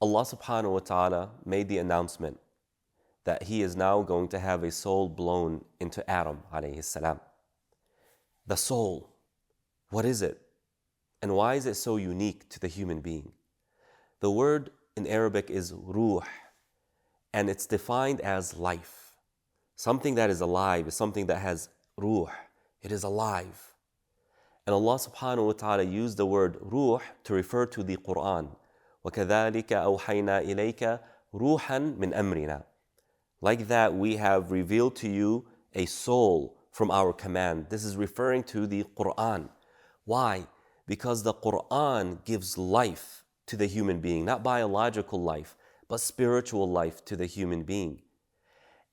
Allah subhanahu wa ta'ala made the announcement that He is now going to have a soul blown into Adam alayhi salam. The soul, what is it? And why is it so unique to the human being? The word in Arabic is ruh, and it's defined as life. Something that is alive is something that has ruh. It is alive. And Allah subhanahu wa ta'ala used the word ruh to refer to the Quran. وَكَذَلِكَ أَوْحَيْنَا إِلَيْكَ رُوحًا مِنْ أَمْرِنَا. Like that, we have revealed to you a soul from our command. This is referring to the Quran. Why? Because the Quran gives life to the human being, not biological life, but spiritual life to the human being.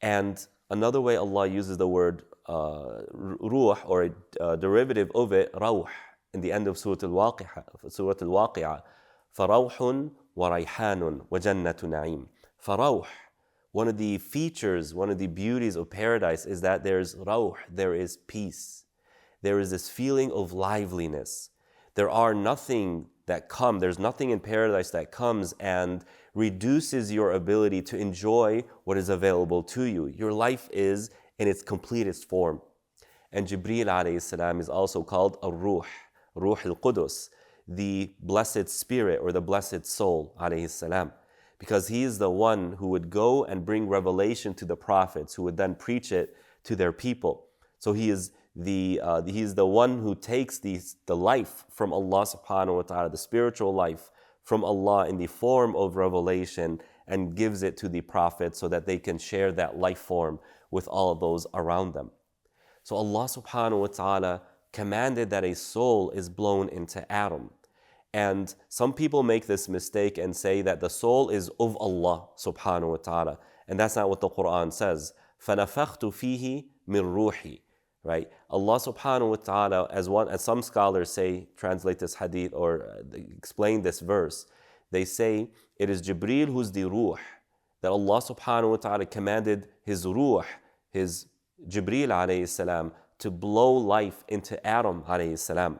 And another way Allah uses the word ruh, or a derivative of it, rawh, in the end of Surah Al-Waqi'ah. فَرَوْحٌ وَرَيْحَانٌ وَجَنَّةُ نَعِيمٌ. فَرَوْح, one of the features, one of the beauties of paradise is that there's rawh, there is peace. There is this feeling of liveliness. There's nothing in paradise that comes and reduces your ability to enjoy what is available to you. Your life is in its completest form. And Jibreel alayhi salam is also called Ar-Ruh, Ruh al-Qudus, the blessed spirit or the blessed soul alayhi salam. Because he is the one who would go and bring revelation to the prophets, who would then preach it to their people. So he is the one who takes the life from Allah subhanahu wa ta'ala, the spiritual life from Allah in the form of revelation, and gives it to the prophets so that they can share that life form with all of those around them. So Allah subhanahu wa ta'ala commanded that a soul is blown into Adam. And some people make this mistake and say that the soul is of Allah subhanahu wa ta'ala. And that's not what the Quran says. فَنَفَخْتُ فِيهِ مِنْ رُوحِي. Right? Allah subhanahu wa ta'ala, as some scholars say, translate this hadith or explain this verse, they say it is Jibreel who's the ruh, that Allah subhanahu wa ta'ala commanded his ruh, his Jibreel alayhi salam, to blow life into Adam alayhi salam.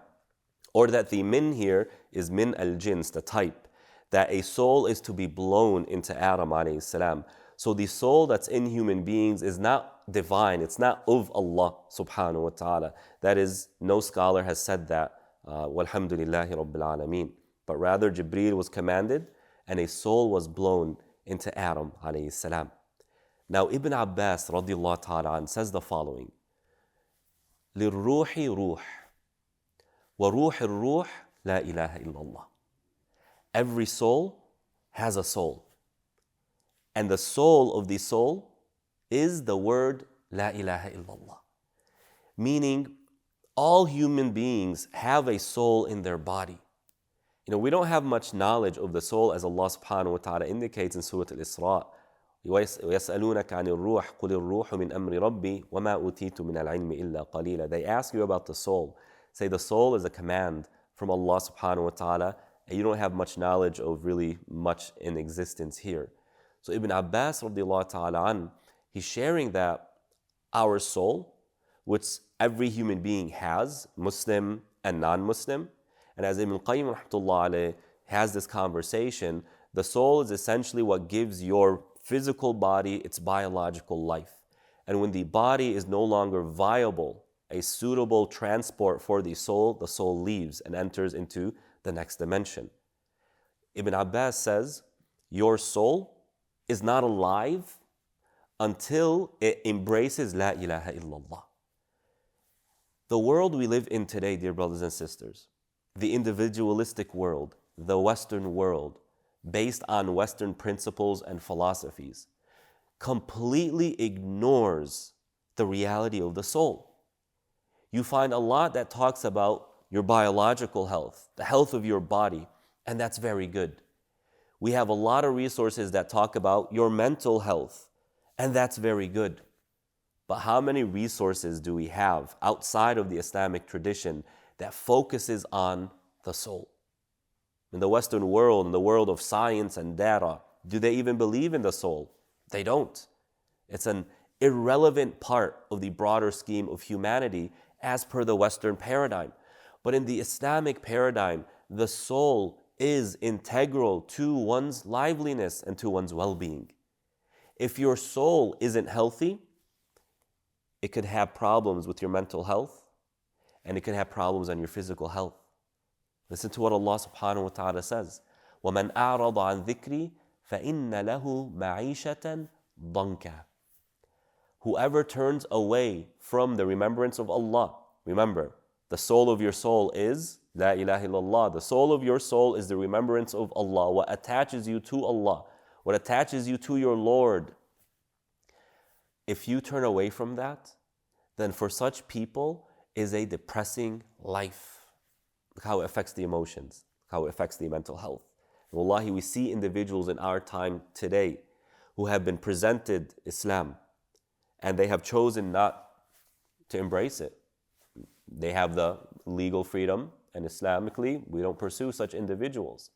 Or that the min here is min al-jins, the type, that a soul is to be blown into Adam alayhi salam. So the soul that's in human beings is not divine, it's not of Allah subhanahu wa ta'ala. That is, no scholar has said that, walhamdulillahi rabbil alameen. But rather Jibreel was commanded and a soul was blown into Adam alayhi salam. Now Ibn Abbas radiallahu ta'ala an says the following: لِلْرُوحِ رُوحٍ وَرُوحِ الرُّوحِ لَا إِلَهَ إِلَّا اللَّهِ. Every soul has a soul. And the soul of the soul is the word La ilaha illallah. Meaning, all human beings have a soul in their body. We don't have much knowledge of the soul, as Allah subhanahu wa ta'ala indicates in Surah Al-Isra. وَيَسْأَلُونَكَ عَنِ الرُّوحِ قُلِ الرُّوحُ مِنْ أَمْرِ رَبِّي وَمَا أُوتِيتُ مِنَ الْعِلْمِ إِلَّا قَلِيلًا. They ask you about the soul. Say the soul is a command from Allah subhanahu wa ta'ala, and you don't have much knowledge of really much in existence here. So Ibn Abbas radiallahu ta'ala an, he's sharing that our soul, which every human being has, Muslim and non-Muslim, and as Ibn Qayyim rahmatullah alayh has this conversation, the soul is essentially what gives your physical body its biological life. And when the body is no longer viable, a suitable transport for the soul leaves and enters into the next dimension. Ibn Abbas says, your soul is not alive until it embraces La ilaha illallah. The world we live in today, dear brothers and sisters, the individualistic world, the Western world, based on Western principles and philosophies, completely ignores the reality of the soul. You find a lot that talks about your biological health, the health of your body, and that's very good. We have a lot of resources that talk about your mental health, and that's very good. But how many resources do we have outside of the Islamic tradition that focuses on the soul? In the Western world, in the world of science and data, do they even believe in the soul? They don't. It's an irrelevant part of the broader scheme of humanity as per the Western paradigm. But in the Islamic paradigm, the soul is integral to one's liveliness and to one's well-being. If your soul isn't healthy, it could have problems with your mental health, and it could have problems on your physical health. Listen to what Allah subhanahu wa ta'ala says. وَمَنْ أَعْرَضَ عَنْ ذِكْرِي فَإِنَّ لَهُ مَعِيشَةً ضَنْكًا. Whoever turns away from the remembrance of Allah, remember, the soul of your soul is La ilaha illallah. The soul of your soul is the remembrance of Allah, what attaches you to Allah, what attaches you to your Lord. If you turn away from that, then for such people is a depressing life. Look how it affects the emotions, how it affects the mental health. Wallahi, we see individuals in our time today who have been presented Islam and they have chosen not to embrace it. They have the legal freedom, and Islamically, we don't pursue such individuals.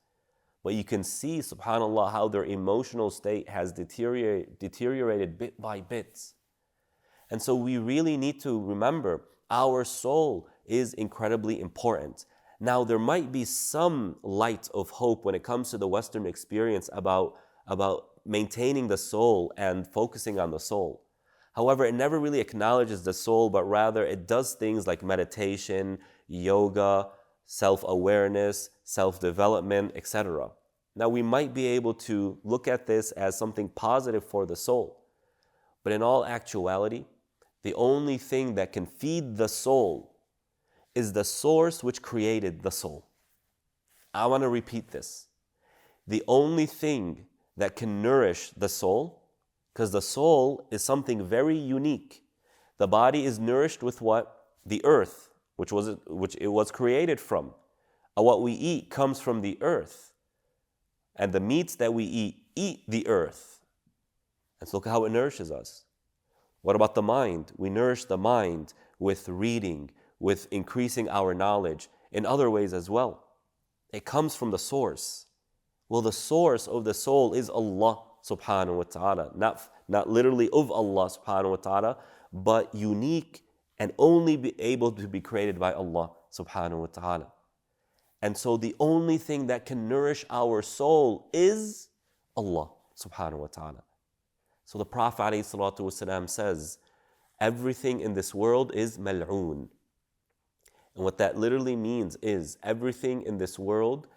But you can see, subhanAllah, how their emotional state has deteriorated bit by bit. And so we really need to remember our soul is incredibly important. Now, there might be some light of hope when it comes to the Western experience about maintaining the soul and focusing on the soul. However, it never really acknowledges the soul, but rather it does things like meditation, yoga, self-awareness, self-development, etc. Now, we might be able to look at this as something positive for the soul. But in all actuality, the only thing that can feed the soul is the source which created the soul. I want to repeat this. The only thing that can nourish the soul, because the soul is something very unique. The body is nourished with what? The earth, which it was created from. What we eat comes from the earth. And the meats that we eat the earth. And so look how it nourishes us. What about the mind? We nourish the mind with reading, with increasing our knowledge, in other ways as well. It comes from the source. Well, the source of the soul is Allah subhanahu wa ta'ala. Not literally of Allah subhanahu wa ta'ala, but unique and only be able to be created by Allah subhanahu wa ta'ala. And so the only thing that can nourish our soul is Allah subhanahu wa ta'ala. So the Prophet ﷺ says, everything in this world is mal'oon. And what that literally means is everything in this world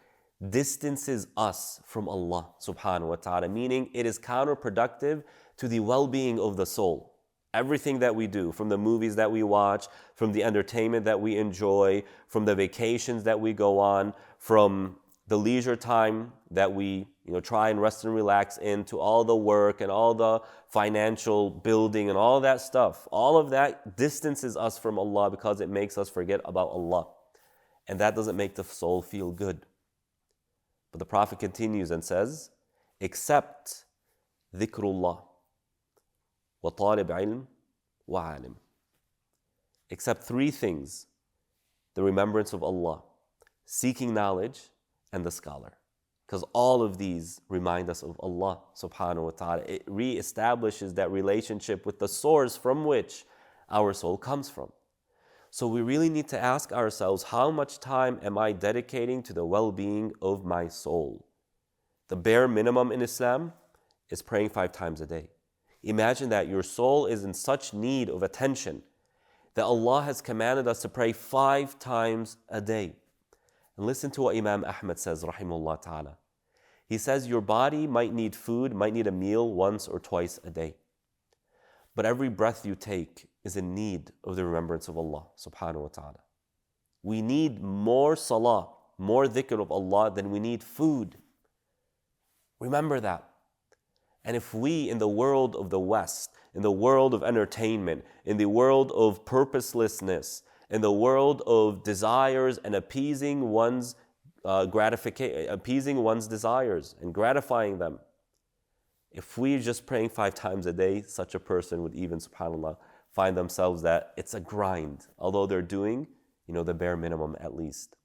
distances us from Allah subhanahu wa ta'ala, meaning it is counterproductive to the well-being of the soul. Everything that we do, from the movies that we watch, from the entertainment that we enjoy, from the vacations that we go on, from the leisure time that we try and rest and relax in, to all the work and all the financial building and all that stuff. All of that distances us from Allah because it makes us forget about Allah. And that doesn't make the soul feel good. But the Prophet continues and says, except dhikrullah wa talib ilm wa alim. Except three things: the remembrance of Allah, seeking knowledge, and the scholar. Because all of these remind us of Allah subhanahu wa ta'ala. It re-establishes that relationship with the source from which our soul comes from. So we really need to ask ourselves, how much time am I dedicating to the well-being of my soul? The bare minimum in Islam is praying 5 times a day. Imagine that your soul is in such need of attention that Allah has commanded us to pray 5 times a day. And listen to what Imam Ahmad says, rahimahullah ta'ala. He says your body might need food, might need a meal once or twice a day. But every breath you take is in need of the remembrance of Allah subhanahu wa ta'ala. We need more salah, more dhikr of Allah than we need food. Remember that. And if we in the world of the West, in the world of entertainment, in the world of purposelessness, in the world of desires and appeasing one's desires and gratifying them, if we're just praying 5 times a day, such a person would even, subhanAllah, find themselves that it's a grind, although they're doing, the bare minimum at least.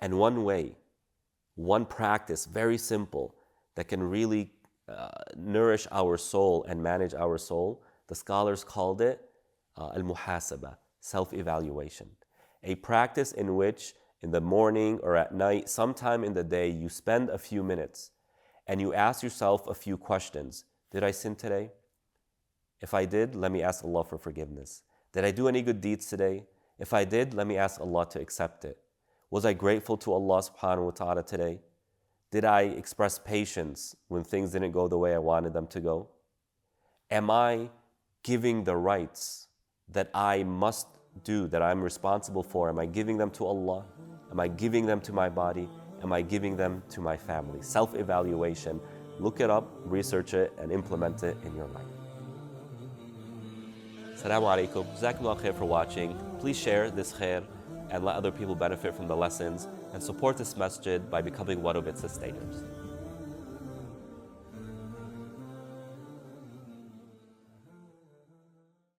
And one way, one practice, very simple, that can really nourish our soul and manage our soul, the scholars called it al-muhasaba, self-evaluation. A practice in which in the morning or at night, sometime in the day, you spend a few minutes and you ask yourself a few questions. Did I sin today? If I did, let me ask Allah for forgiveness. Did I do any good deeds today? If I did, let me ask Allah to accept it. Was I grateful to Allah subhanahu wa ta'ala today? Did I express patience when things didn't go the way I wanted them to go? Am I giving the rights that I must do, that I'm responsible for? Am I giving them to Allah? Am I giving them to my body? Am I giving them to my family? Self-evaluation. Look it up, research it, and implement it in your life. Assalamu alaikum. Jazakallah khair for watching. Please share this khair and let other people benefit from the lessons, and support this masjid by becoming one of its sustainers.